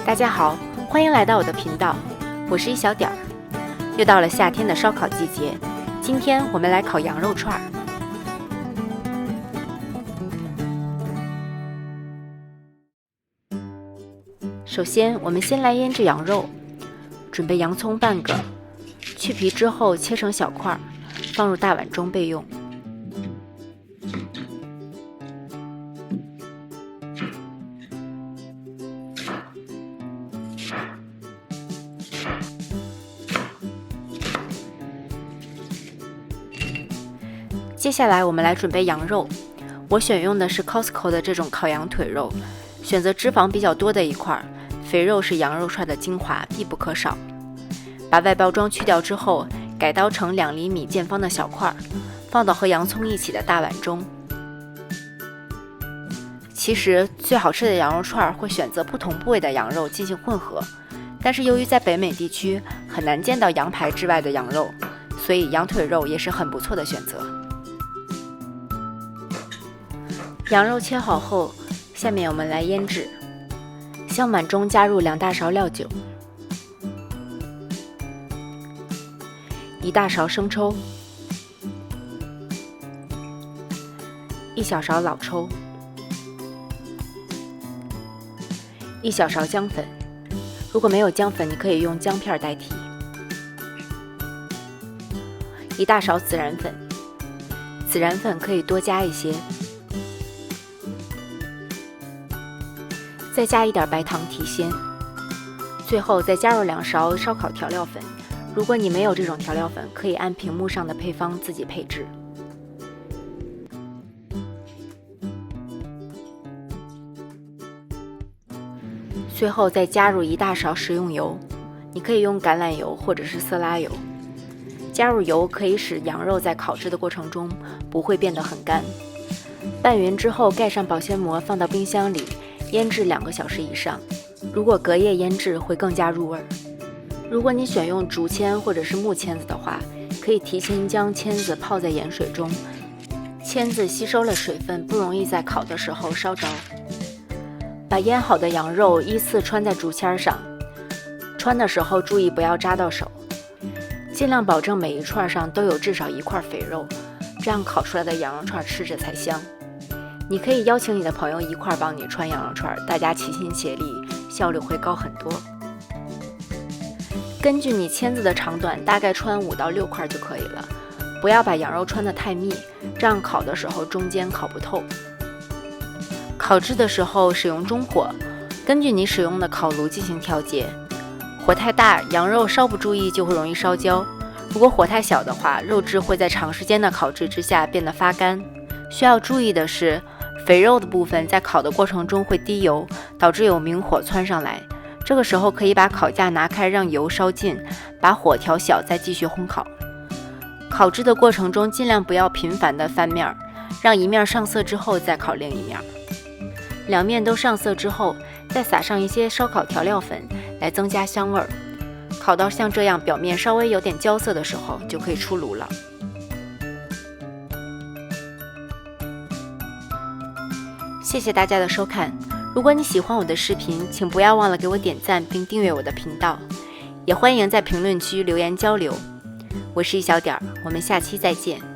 大家好，欢迎来到我的频道，我是一小点儿。又到了夏天的烧烤季节，今天我们来烤羊肉串儿。首先，我们先来腌制羊肉，准备洋葱半个，去皮之后切成小块，放入大碗中备用。接下来我们来准备羊肉，我选用的是 Costco 的这种烤羊腿肉，选择脂肪比较多的一块，肥肉是羊肉串的精华，必不可少。把外包装去掉之后，改刀成2厘米见方的小块，放到和洋葱一起的大碗中。其实最好吃的羊肉串会选择不同部位的羊肉进行混合，但是由于在北美地区很难见到羊排之外的羊肉，所以羊腿肉也是很不错的选择。羊肉切好后，下面我们来腌制。向碗中加入2大勺料酒，1大勺生抽，1小勺老抽，1小勺姜粉。如果没有姜粉，你可以用姜片代替。1大勺孜然粉，孜然粉可以多加一些。再加一点白糖提鲜，最后再加入2勺烧烤调料粉。如果你没有这种调料粉，可以按屏幕上的配方自己配置。最后再加入1大勺食用油，你可以用橄榄油或者是色拉油。加入油可以使羊肉在烤制的过程中不会变得很干。拌匀之后，盖上保鲜膜，放到冰箱里腌制2个小时以上，如果隔夜腌制会更加入味儿。如果你选用竹签或者是木签子的话，可以提前将签子泡在盐水中，签子吸收了水分，不容易在烤的时候烧着。把腌好的羊肉依次穿在竹签上，穿的时候注意不要扎到手，尽量保证每一串上都有至少1块肥肉，这样烤出来的羊肉串吃着才香。你可以邀请你的朋友一块帮你穿羊肉串，大家齐心协力，效率会高很多。根据你签子的长短，大概穿5到6块就可以了，不要把羊肉穿得太密，这样烤的时候中间烤不透。烤制的时候使用中火，根据你使用的烤炉进行调节。火太大，羊肉稍不注意就会容易烧焦；如果火太小的话，肉质会在长时间的烤制之下变得发干。需要注意的是，肥肉的部分在烤的过程中会滴油，导致有明火窜上来。这个时候可以把烤架拿开，让油烧尽，把火调小，再继续烘烤。烤制的过程中尽量不要频繁的翻面，让一面上色之后再烤另一面。2面都上色之后，再撒上一些烧烤调料粉来增加香味儿。烤到像这样表面稍微有点焦色的时候，就可以出炉了。谢谢大家的收看，如果你喜欢我的视频，请不要忘了给我点赞并订阅我的频道，也欢迎在评论区留言交流。我是一小点儿，我们下期再见。